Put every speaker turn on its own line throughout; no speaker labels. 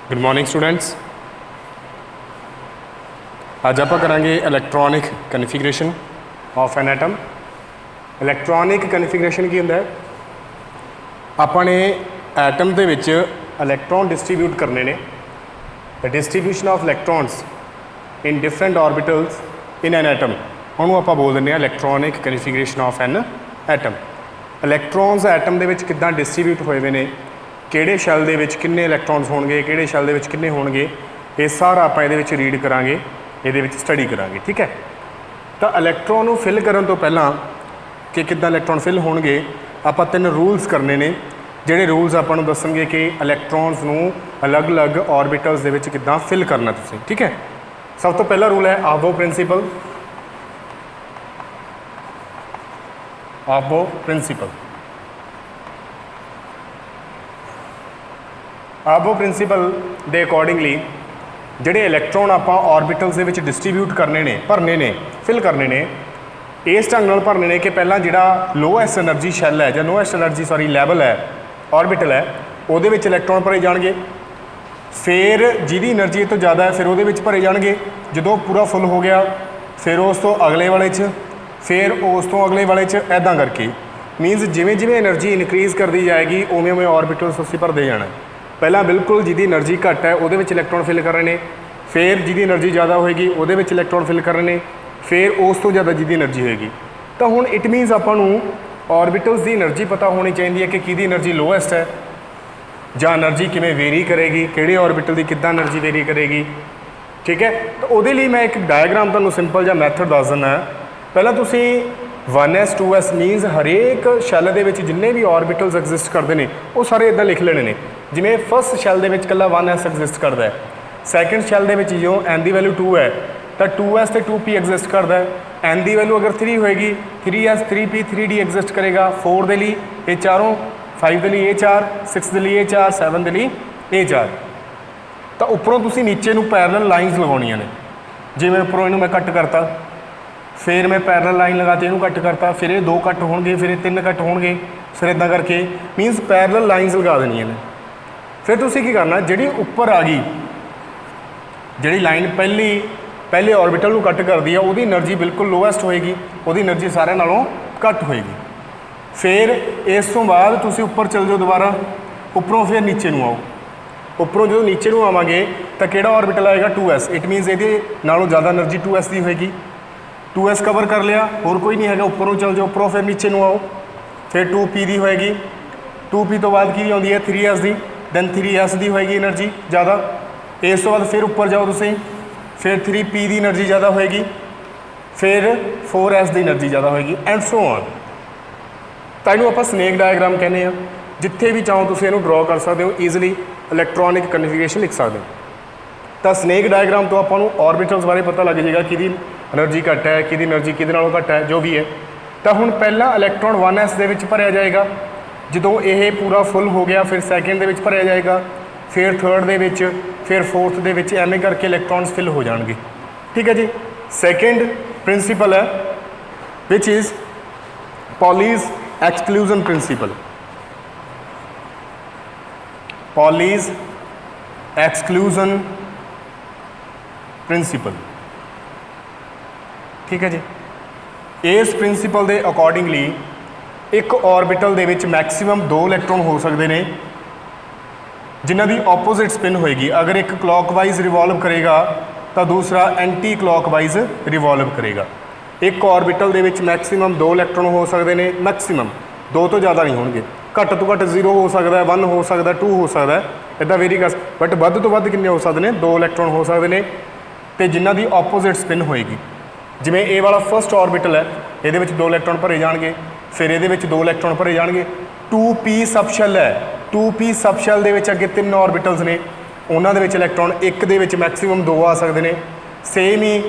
Good morning students. अज आप करांगे electronic configuration of an atom. Electronic configuration की होंदा है, आपने एटम दे विच इलैक्ट्रॉन डिस्ट्रीब्यूट करने ने। The distribution of electrons in different orbitals in an atom, उन्होंने आप बोल दें electronic configuration of an atom. Electrons atom दे विच किद्दां डिस्ट्रीब्यूट होए हुए ने, किहड़े शैल दे विच किन्ने इलैक्ट्रॉन्स होणगे, किहड़े शैल दे विच किन्ने होणगे, ये सारा आपां इहदे विच रीड करांगे, इहदे विच स्टडी करांगे। ठीक है, तो इलैक्ट्रॉन नूं फिल करन तो पहलां कि किद्दां इलैक्ट्रॉन फिल होणगे, आपां 3 रूल्स करने ने, जिहड़े रूल्स आपां नूं दस्सणगे कि इलैक्ट्रॉन्स नूं अलग अलग ऑर्बिटल्स दे विच किद्दां फिल करना तुसीं। ठीक है, सब तो पहला रूल है आबो प्रिंसीपल। आबो प्रिंसीपल, आबो प्रिंसीपल दे अकॉर्डिंगली जिहड़े इलैक्ट्रॉन आपां ऑर्बिटल्स दे विच डिस्ट्रीब्यूट करने ने, भरने ने, फिल करने ने, इस ढंग नाल भरने ने कि पहला जिहड़ा लोएस्ट एनर्जी शैल है, जां लोएस्ट एनर्जी सॉरी लैवल है, ऑर्बिटल है, उहदे विच इलैक्ट्रॉन भरे जाणगे। फिर जिहदी एनर्जी तो ज़्यादा है फिर उहदे विच भरे जाणगे। जदों पूरा फुल हो गया फिर उस तो अगले वाले च, फिर उस तो अगले वाले च, ऐदां करके मीनस जिवें जिवें एनर्जी इनक्रीज़ करती जाएगी उवें उवें ऑर्बिटल्स उसी भरते जाना। पहला बिल्कुल जिहदी एनर्जी घट है उहदे विच इलैक्ट्रॉन फिल कर रहे हैं, फिर जिहदी एनर्जी ज़्यादा होएगी उहदे विच इलैक्ट्रॉन फिल कर रहे हैं, फिर उस तो ज़्यादा जिहदी एनर्जी होएगी। तो हुण इट मीनस आपां नूं ऑर्बिटल्स की एनर्जी पता होनी चाहिए है कि किहदी एनर्जी लोएस्ट है, जां एनर्जी किवें वेरी करेगी, किहड़े ऑर्बिटल की किद्दां एनर्जी वेरी करेगी। ठीक है, तो उहदे लई मैं एक डायग्राम तुहानूं सिंपल जिहा मैथड दस दिंदा। पहला तुसीं 1s 2s मीनस हरेक शैल दे विच जिन्ने भी ऑर्बिटल्स एग्जिस्ट करते हैं वो सारे इदां लिख लेने ने। जिवें फस्ट शैल दे विच कल्ला 1s एग्जिस्ट करता है, सैकेंड शैल दे विच जो n की वैल्यू 2 है तो 2s तो 2p एग्जिस्ट करता है, n की वैल्यू अगर 3 होएगी 3s 3p 3d एग्जिस्ट करेगा, 4 के लिए ये चारों, 5 के लिए ये 4, 6 के लिए ये 4, 7 के लिए ये 4। तो उपरों तुसीं नीचे नूं पैरल लाइनस लगाउणियां ने। जिवें उपरों इहनूं मैं कट करता, फिर मैं पैरल लाइन लगाती इहनूं कट करता, फिर ये 2 कट होणगे, फिर ये 3 कट होणगे, फिर इदां करके मीनस पैरल लाइनस लगा देनियां ने। फिर तुसीं की करना, जिहड़ी उपर आ गई, जिहड़ी लाइन पहले ऑर्बिटल नूं कट करदी है उहदी एनर्जी बिल्कुल लोएस्ट होएगी, उहदी एनर्जी सारिਆਂ नालों घट होएगी। फिर इस तो बाद तुसीं उपर चल जाओ दोबारा, उपरों फिर नीचे नूं आओ, उपरों जो नीचे नूं आवांगे तो किहड़ा ऑर्बिटल आएगा 2s। इट मीनस इहदे नालों ज़्यादा एनर्जी 2s की होएगी। 2s कवर कर लिया, होर कोई नहीं है, उपरों चल जाओ, उपरों फिर नीचे नूं आओ, फिर 2p की होएगी, 2p तो बाद की आउंदी है 3s की, दैन 3s की होएगी एनर्जी ज़्यादा। इस तो बाद फिर उपर जाओ तुसीं, फिर 3p की एनर्जी ज़्यादा होएगी, फिर 4s की एनर्जी ज़्यादा होएगी, एंड सो ऑन। तो इहनूं आपां स्नेक डायग्राम कहने हैं। जिथे भी चाहो तुसीं इहनूं ड्रॉ कर सकते हो, ईजिली इलैक्ट्रॉनिक कन्फिगरेशन लिख सकते हो। तो स्नेक डायग्राम तो आपां नूं ऑर्बिटल्स बारे पता लग जाएगा, किहदी एनर्जी घट है, किहदी एनर्जी किहदे नालों घट है, जो भी है। तो हुण पहला इलैक्ट्रॉन 1s दे विच भरिया जाएगा, जदों यह पूरा फुल हो गया फिर सैकेंड दे विच भरिया जाएगा, फिर थर्ड दे विच, फिर फोर्थ दे विच, एवें करके इलैक्ट्रॉन्स फिल हो जाएंगे। ठीक है जी। सैकेंड प्रिंसीपल है which is Pauli's exclusion principal. Pauli's exclusion principal. ठीक है जी। इस प्रिंसीपल के अकॉर्डिंगली एक ऑर्बिटल दे विच मैक्सीमम 2 इलैक्ट्रॉन हो सकते हैं जिन्हां दी ऑपोजिट स्पिन होएगी। अगर एक क्लॉकवाइज रिवॉल्व करेगा तो दूसरा एंटी क्लॉकवाइज रिवॉल्व करेगा। एक ऑर्बिटल दे विच मैक्सीमम 2 इलैक्ट्रॉन हो सकते हैं, मैक्सीमम 2 तो ज़्यादा नहीं होंगे, घट तो घट 0 हो सकता है, 1 हो सकता है, 2 हो सकता है, इदा वेरी कर, बट वध तो वध कितने हो सकते हैं, 2 इलैक्ट्रॉन हो सकते हैं, तो जिन्हां दी ऑपोजिट स्पिन होएगी। जिवें ए वाला फस्ट ऑर्बिटल है, ये 2 इलैक्ट्रॉन भरे जाएंगे, फिर ये 2 इलैक्ट्रॉन भरे जाएंगे। 2p सबशैल है, 2p सबशैल दे विच अगे 3 ऑर्बिटल्स ने, उन्होंने विच इलैक्ट्रॉन एक दे विच मैक्सीमम 2 आ सकते हैं। सेम ही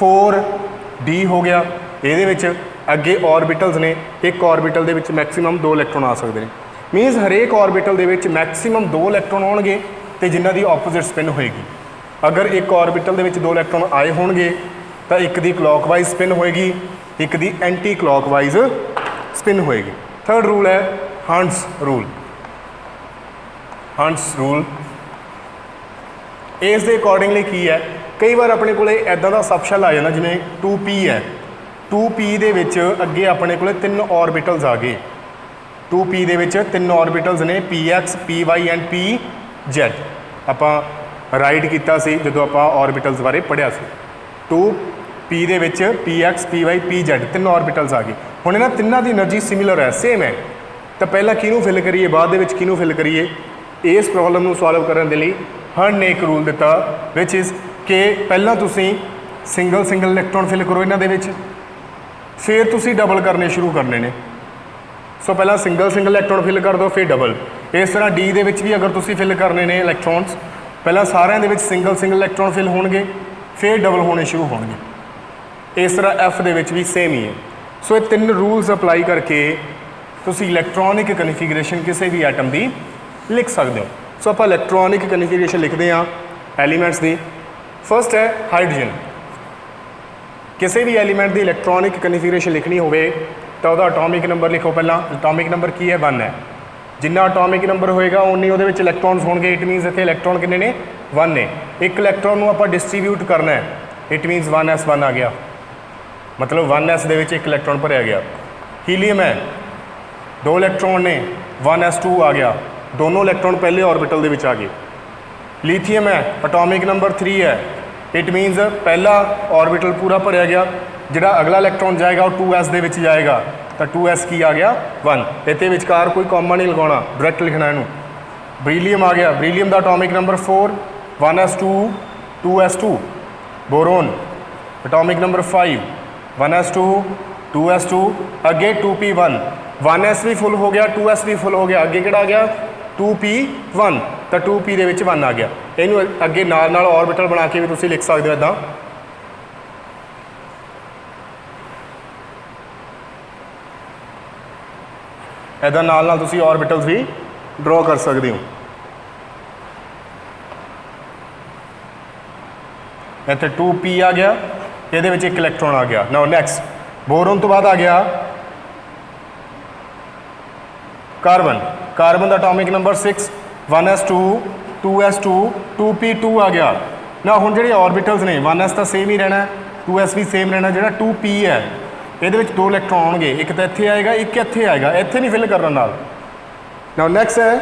4d हो गया, ये अगे ऑर्बिटल्स ने, एक ऑर्बिटल दे विच मैक्सीमम 2 इलैक्ट्रॉन आ सकते हैं। मीनस हरेक ऑर्बिटल दे विच मैक्सीमम 2 इलैक्ट्रॉन आउणगे तो जिन्हां दी ऑपोजिट स्पिन होएगी। अगर एक ऑर्बिटल दे विच 2 इलैक्ट्रॉन आए होणगे तो एक दी क्लॉकवाइज स्पिन होएगी, एक दी एंटी क्लॉकवाइज स्पिन होएगी। थर्ड रूल है हंट्स रूल। हंट्स रूल ਇਸ ਦੇ ਅਕੋਰਡਿੰਗਲੀ ਕੀ ਹੈ, ਕਈ ਵਾਰ ਆਪਣੇ ਕੋਲੇ ਐਦਾਂ ਦਾ ਸਬਸ਼ੈਲ ਆ ਜਾਂਦਾ ਜਿਵੇਂ 2p ਹੈ, 2p ਦੇ ਵਿੱਚ ਅੱਗੇ ਆਪਣੇ ਕੋਲੇ 3 ऑर्बिटल्स ਆ गए। 2p ਦੇ ਵਿੱਚ 3 ऑर्बिटल्स ने px py ਐਂਡ pz। ਆਪਾਂ ਰਾਈਟ ਕੀਤਾ ਸੀ ਜਦੋਂ ਆਪਾਂ ऑर्बिटल्स ਬਾਰੇ ਪੜ੍ਹਿਆ ਸੀ। 2p ਦੇ ਵਿੱਚ px py pz 3 ऑर्बिटल्स ਆ ਗਏ। ਹੁਣ ਇਹਨਾਂ ਤਿੰਨਾਂ ਦੀ એનર્ਜੀ ਸਿਮਿਲਰ ਹੈ, ਸੇਮ ਹੈ, ਤਾਂ ਪਹਿਲਾਂ ਕਿਹਨੂੰ ਫਿਲ ਕਰੀਏ, ਬਾਅਦ ਦੇ ਵਿੱਚ ਕਿਹਨੂੰ ਫਿਲ ਕਰੀਏ। ਇਸ ਪ੍ਰੋਬਲਮ ਨੂੰ ਸੋਲਵ ਕਰਨ ਦੇ ਲਈ ਹਰ ਨੇ ਇੱਕ ਰੂਲ ਦਿੱਤਾ ਵਿਚ ਇਜ਼ ਕਿ ਪਹਿਲਾਂ ਤੁਸੀਂ ਸਿੰਗਲ ਇਲੈਕਟ੍ਰੋਨ ਫਿਲ ਕਰੋ ਇਹਨਾਂ ਦੇ ਵਿੱਚ, ਫਿਰ ਤੁਸੀਂ ਡਬਲ ਕਰਨੇ ਸ਼ੁਰੂ ਕਰਨੇ ਨੇ। ਸੋ ਪਹਿਲਾਂ ਸਿੰਗਲ ਇਲੈਕਟ੍ਰੋਨ ਫਿਲ ਕਰ ਦਿਓ, ਫਿਰ ਡਬਲ। ਇਸ ਤਰ੍ਹਾਂ ਡੀ ਦੇ ਵਿੱਚ ਵੀ ਅਗਰ ਤੁਸੀਂ ਫਿਲ ਕਰਨੇ ਨੇ ਇਲੈਕਟ੍ਰੋਨਸ, ਪਹਿਲਾਂ ਸਾਰਿਆਂ ਦੇ ਵਿੱਚ ਸਿੰਗਲ ਇਲੈਕਟ੍ਰੋਨ ਫਿਲ ਹੋਣਗੇ, ਫਿਰ ਡਬਲ ਹੋਣੇ ਸ਼ੁਰੂ ਹੋਣਗੇ। ਇਸ ਤਰ੍ਹਾਂ ਐਫ ਦੇ ਵਿੱਚ ਵੀ ਸੇਮ ਹੀ ਹੈ। ਸੋ ਇਹ 3 ਰੂਲਸ ਅਪਲਾਈ ਕਰਕੇ ਤੁਸੀਂ ਇਲੈਕਟ੍ਰੋਨਿਕ ਕਨਫੀਗਰੇਸ਼ਨ ਕਿਸੇ ਵੀ ਐਟਮ ਦੀ ਲਿਖ ਸਕਦੇ ਹੋ। ਸੋ ਆਪਾਂ ਇਲੈਕਟ੍ਰੋਨਿਕ ਕਨਫੀਗਰੇਸ਼ਨ ਲਿਖਦੇ ਹਾਂ ਐਲੀਮੈਂਟਸ ਦੀ। ਫਸਟ ਹੈ ਹਾਈਡਰੋਜਨ। ਕਿਸੇ ਵੀ ਐਲੀਮੈਂਟ ਦੀ ਇਲੈਕਟ੍ਰੋਨਿਕ ਕਨਫੀਗਰੇਸ਼ਨ ਲਿਖਣੀ ਹੋਵੇ ਤਾਂ ਉਹਦਾ ਅਟੋਮਿਕ ਨੰਬਰ ਲਿਖੋ। ਪਹਿਲਾਂ ਅਟੋਮਿਕ ਨੰਬਰ ਕੀ ਹੈ, 1 ਹੈ। ਜਿੰਨਾ ਅਟੋਮਿਕ ਨੰਬਰ ਹੋਏਗਾ ਉਨੀ ਉਹਦੇ ਵਿੱਚ ਇਲੈਕਟ੍ਰੋਨਸ ਹੋਣਗੇ। ਇਟ ਮੀਨਸ ਇੱਥੇ ਇਲੈਕਟ੍ਰੋਨ ਕਿੰਨੇ ਨੇ, 1 ਨੇ। ਇੱਕ ਇਲੈਕਟ੍ਰੋਨ ਨੂੰ ਆਪਾਂ ਡਿਸਟਰੀਬਿਊਟ ਕਰਨਾ ਹੈ, ਇਟ ਮੀਨਸ 1s1 ਆ ਗਿਆ, ਮਤਲਬ 1s ਦੇ ਵਿੱਚ ਇੱਕ ਇਲੈਕਟ੍ਰੋਨ ਭਰਿਆ ਗਿਆ। ਹੀਲੀਅਮ ਹੈ, 2 ਇਲੈਕਟ੍ਰੋਨ ਨੇ, 1s2 ਆ ਗਿਆ, ਦੋਨੋਂ ਇਲੈਕਟ੍ਰੋਨ ਪਹਿਲੇ ऑर्बिटल ਦੇ ਵਿੱਚ ਆ ਗਏ। ਲੀਥੀਅਮ ਹੈ, ਅਟੋਮਿਕ ਨੰਬਰ 3 ਹੈ, ਇਟ ਮੀਨਸ ਪਹਿਲਾ ऑर्बिटल ਪੂਰਾ ਭਰਿਆ ਗਿਆ। ਜਿਹੜਾ ਅਗਲਾ ਇਲੈਕਟ੍ਰੋਨ ਜਾਏਗਾ ਉਹ 2s ਦੇ ਵਿੱਚ ਜਾਏਗਾ, ਤਾਂ 2s ਕੀ ਆ ਗਿਆ, 1। ਇੱਥੇ ਵਿਚਕਾਰ ਕੋਈ ਕੌਮਾ ਨਹੀਂ ਲਗਾਉਣਾ, ਡਾਇਰੈਕਟ ਲਿਖਣਾ ਇਹਨੂੰ। ਬਰੀਲੀਅਮ ਆ ਗਿਆ, ਬਰੀਲੀਅਮ ਦਾ atomic number 4, 1s2 2s2। Boron atomic number 5, 1s2 2s2, ਅੱਗੇ 2p1, 1s ਵੀ ਫੁੱਲ ਹੋ ਗਿਆ, 2s ਵੀ ਫੁੱਲ ਹੋ ਗਿਆ, ਅੱਗੇ ਕਿਹੜਾ ਆ ਗਿਆ, 2p1, ਤਾਂ 2p ਦੇ ਵਿੱਚ 1 ਆ ਗਿਆ। ਇਹਨੂੰ ਅੱਗੇ ਨਾਲ ऑर्बिटल ਬਣਾ ਕੇ ਵੀ ਤੁਸੀਂ ਲਿਖ ਸਕਦੇ ਹੋ ਇੱਦਾਂ। ਇੱਦਾਂ ਨਾਲ ਤੁਸੀਂ ऑर्बिटल्स ਵੀ ਡਰਾ ਕਰ ਸਕਦੇ ਹੋ। ਇੱਥੇ 2p ਆ ਗਿਆ, ਇਹਦੇ ਵਿੱਚ ਇੱਕ ਇਲੈਕਟ੍ਰੋਨ ਆ ਗਿਆ। ਨਾਓ ਨੈਕਸਟ, ਬੋਰੋਨ ਤੋਂ ਬਾਅਦ ਆ ਗਿਆ ਕਾਰਬਨ। ਕਾਰਬਨ ਦਾ atomic number 6, 1s2 2s2 2p2 ਆ ਗਿਆ। ਨਾ ਹੁਣ ਜਿਹੜੇ ऑर्बिटल्स ਨੇ, 1s ਤਾਂ ਸੇਮ ਹੀ ਰਹਿਣਾ, 2s ਵੀ ਸੇਮ ਰਹਿਣਾ। ਜਿਹੜਾ 2p ਹੈ ਇਹਦੇ ਵਿੱਚ 2 ਇਲੈਕਟ੍ਰੋਨ ਆਉਣਗੇ, ਇੱਕ ਤਾਂ ਇੱਥੇ ਆਏਗਾ, ਇੱਕ ਇੱਥੇ ਆਏਗਾ, ਇੱਥੇ ਨਹੀਂ ਫਿਲ ਕਰਨਾ ਨਾਲ। ਨਾਓ ਨੈਕਸਟ ਹੈ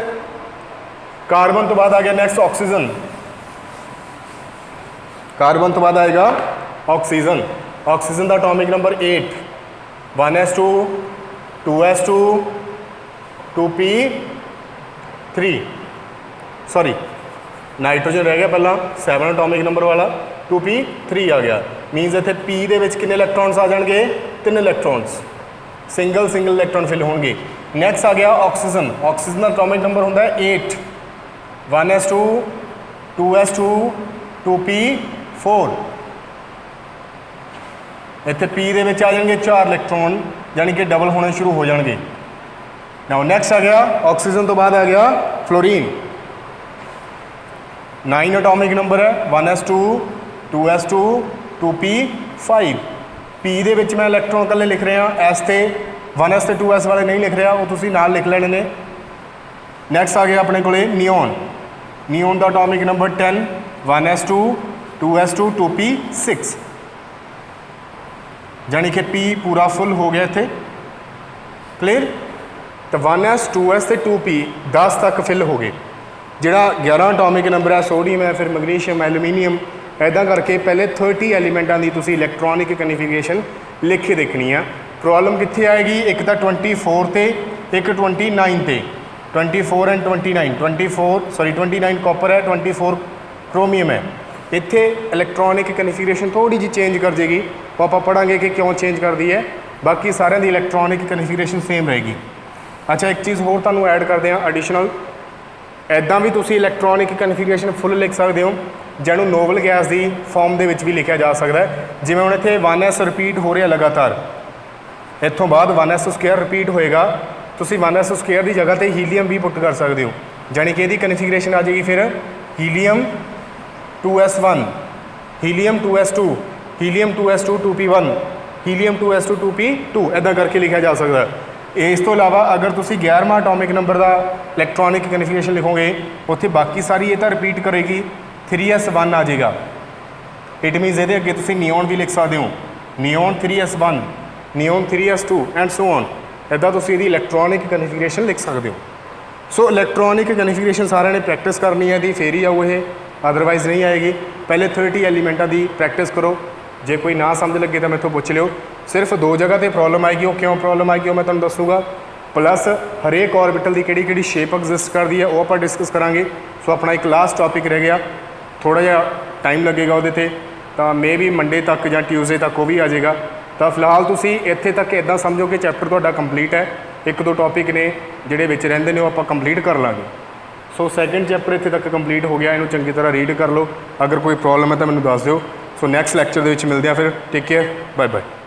ਕਾਰਬਨ ਤੋਂ ਬਾਅਦ ਆ ਗਿਆ ਨੈਕਸਟ ਆਕਸੀਜਨ। ਕਾਰਬਨ ਤੋਂ ਬਾਅਦ ਆਏਗਾ ਆਕਸੀਜਨ। ਆਕਸੀਜਨ ਦਾ atomic number 8, 1s2 2s2 2p3, sorry nitrogen ਰਹਿ ਗਿਆ ਪਹਿਲਾਂ 7 ਅਟੋਮਿਕ ਨੰਬਰ ਵਾਲਾ, 2p3 ਆ ਗਿਆ। ਮੀਨਸ ਇੱਥੇ p ਦੇ ਵਿੱਚ ਕਿੰਨੇ ਇਲੈਕਟ੍ਰੋਨਸ ਆ ਜਾਣਗੇ, 3 ਇਲੈਕਟ੍ਰੋਨਸ, ਸਿੰਗਲ ਇਲੈਕਟ੍ਰੋਨ ਫਿਲ ਹੋਣਗੇ। ਨੈਕਸਟ ਆ ਗਿਆ ਆਕਸੀਜਨ। ਆਕਸੀਜਨ ਦਾ ਅਟੋਮਿਕ ਨੰਬਰ ਹੁੰਦਾ ਹੈ 8, 1s2 2s2 2p4। ਇੱਥੇ p ਦੇ ਵਿੱਚ ਆ ਜਾਣਗੇ 4 ਇਲੈਕਟ੍ਰੋਨ, ਯਾਨੀ ਕਿ ਡਬਲ ਹੋਣੇ ਸ਼ੁਰੂ ਹੋ ਜਾਣਗੇ। ਨਾਓ ਨੈਕਸਟ ਆ ਗਿਆ ਆਕਸੀਜਨ ਤੋਂ ਬਾਅਦ ਆ ਗਿਆ ਫਲੋਰੀਨ। 9 ਅਟੋਮਿਕ ਨੰਬਰ ਹੈ, 1s2 2s2 2p5। p ਦੇ ਵਿੱਚ ਮੈਂ ਇਲੈਕਟ੍ਰੋਨ ਇਕੱਲੇ ਲਿਖ ਰਿਹਾ, s ਤੇ 1s ਤੇ 2s ਵਾਲੇ ਨਹੀਂ ਲਿਖ ਰਿਹਾ, ਉਹ ਤੁਸੀਂ ਨਾਲ ਲਿਖ ਲੈਣੇ ਨੇ। ਨੈਕਸਟ ਆ ਗਿਆ ਆਪਣੇ ਕੋਲੇ ਨਿਓਨ। ਨਿਓਨ ਦਾ atomic number 10, 1s2 2s2 2p6, ਯਾਨੀ ਕਿ p ਪੂਰਾ ਫੁੱਲ ਹੋ ਗਿਆ ਇੱਥੇ। ਕਲੀਅਰ? ਤਾਂ 1s 2s ਤੇ 2p 10 ਤੱਕ ਫਿਲ ਹੋ ਗਏ। ਜਿਹੜਾ 11 ਅਟੋਮਿਕ ਨੰਬਰ ਹੈ ਸੋਡੀਅਮ ਹੈ, ਫਿਰ ਮੈਗਨੀਸ਼ੀਅਮ, ਐਲੂਮੀਨੀਅਮ, ਇੱਦਾਂ ਕਰਕੇ ਪਹਿਲੇ 30 ਐਲੀਮੈਂਟਾਂ ਦੀ ਤੁਸੀਂ ਇਲੈਕਟ੍ਰੋਨਿਕ ਕਨਫੀਗਰੇਸ਼ਨ ਲਿਖ ਕੇ ਦੇਖਣੀ ਆ। ਪ੍ਰੋਬਲਮ ਕਿੱਥੇ ਆਏਗੀ, ਇੱਕ ਤਾਂ 24 ਤੇ ਇੱਕ 29 ਤੇ। 24 ਐਂਡ 29 ਕਾਪਰ ਹੈ, 24 ਕ੍ਰੋਮੀਅਮ ਹੈ। ਇੱਥੇ ਇਲੈਕਟ੍ਰੋਨਿਕ ਕਨਫੀਗਰੇਸ਼ਨ ਥੋੜੀ ਜਿਹੀ ਚੇਂਜ ਕਰ ਜਾਏਗੀ, ਉਹ ਆਪਾਂ ਪੜਾਂਗੇ ਕਿ ਕਿਉਂ ਚੇਂਜ ਕਰਦੀ ਹੈ। ਬਾਕੀ ਸਾਰਿਆਂ ਦੀ ਇਲੈਕਟ੍ਰੋਨਿਕ ਕਨਫੀਗਰੇਸ਼ਨ ਸੇਮ ਰਹੇਗੀ। ਅੱਛਾ, ਇੱਕ ਚੀਜ਼ ਹੋਰ ਤੁਹਾਨੂੰ ਐਡ ਕਰਦੇ ਹਾਂ ਐਡੀਸ਼ਨਲ। ਇੱਦਾਂ ਵੀ ਤੁਸੀਂ ਇਲੈਕਟ੍ਰੋਨਿਕ ਕਨਫੀਗਰੇਸ਼ਨ ਫੁੱਲ ਲਿਖ ਸਕਦੇ ਹੋ, ਜਿਹਨੂੰ ਨੋਬਲ ਗੈਸ ਦੀ ਫਾਰਮ ਦੇ ਵਿੱਚ ਵੀ ਲਿਖਿਆ ਜਾ ਸਕਦਾ ਹੈ। ਜਿਵੇਂ ਹੁਣ ਇੱਥੇ 1s ਰਿਪੀਟ ਹੋ ਰਿਹਾ ਲਗਾਤਾਰ, ਇੱਥੋਂ ਬਾਅਦ 1s ਸਕੁਏਅਰ ਰਿਪੀਟ ਹੋਏਗਾ, ਤੁਸੀਂ 1s ਸਕੁਏਅਰ ਦੀ ਜਗ੍ਹਾ 'ਤੇ ਹੀਲੀਅਮ ਵੀ ਪੁੱਟ ਕਰ ਸਕਦੇ ਹੋ, ਜਾਣੀ ਕਿ ਇਹਦੀ ਕਨਫੀਗਰੇਸ਼ਨ ਆ ਜਾਏਗੀ ਫਿਰ helium 2s1, helium 2s2, helium 2s2 2p1, helium 2s2 2p2, ਇੱਦਾਂ ਕਰਕੇ ਲਿਖਿਆ ਜਾ ਸਕਦਾ ਹੈ। ਇਸ ਤੋਂ ਇਲਾਵਾ ਅਗਰ ਤੁਸੀਂ 11ਵਾਂ ਅਟੋਮਿਕ ਨੰਬਰ ਦਾ ਇਲੈਕਟ੍ਰੋਨਿਕ ਕਨਫੀਗਰੇਸ਼ਨ ਲਿਖੋਗੇ, ਉੱਥੇ ਬਾਕੀ ਸਾਰੀ ਇਹ ਤਾਂ ਰਿਪੀਟ ਕਰੇਗੀ, 3s1 आ जाएगा। इट मीनस ये अगे तुम नियॉन भी लिख सकते हो, neon 3s1, neon 3s2 and so on. इदा तुम ये इलैक्ट्रॉनिक कन्फिगरेशन लिख सकते हो। सो इलैक्ट्रॉनिक कन्फिगरेशन सारे ने प्रैक्टिस करनी है दी, फिर ही आऊ ये, अदरवाइज़ नहीं आएगी। पहले 30 एलीमेंटा की प्रैक्टिस करो, जे कोई ना समझ लगे तो मेरे पुछ लियो। सिर्फ 2 जगह पर प्रॉब्लम आएगी, वो क्यों प्रॉब्लम आएगी वो मैं तुहानूं दसूँगा। प्लस हरेक ऑर्बिटल की किहड़ी शेप एग्जिस्ट करती है वो आप डिस्कस करांगे। सो अपना एक लास्ट टॉपिक रह गया, थोड़ा जिहा टाइम लगेगा वो, तो मे भी मंडे तक या ट्यूसडे तक वो भी आ जाएगा। तो फिलहाल तुसी इत्थे तक इदा समझो कि चैप्टर तुहाडा कंप्लीट है। 1-2 टॉपिक ने जिहड़े विच रहिंदे ने वो आपां कंप्लीट कर लांगे। सो सैकेंड चैप्टर इत्थे तक कंप्लीट हो गया, इनू चंगी तरह रीड कर लो। अगर कोई प्रॉब्लम है तो मैनूं दस दिओ। सो नैक्सट लैक्चर दे विच मिलदे आ फिर। Take care, bye bye.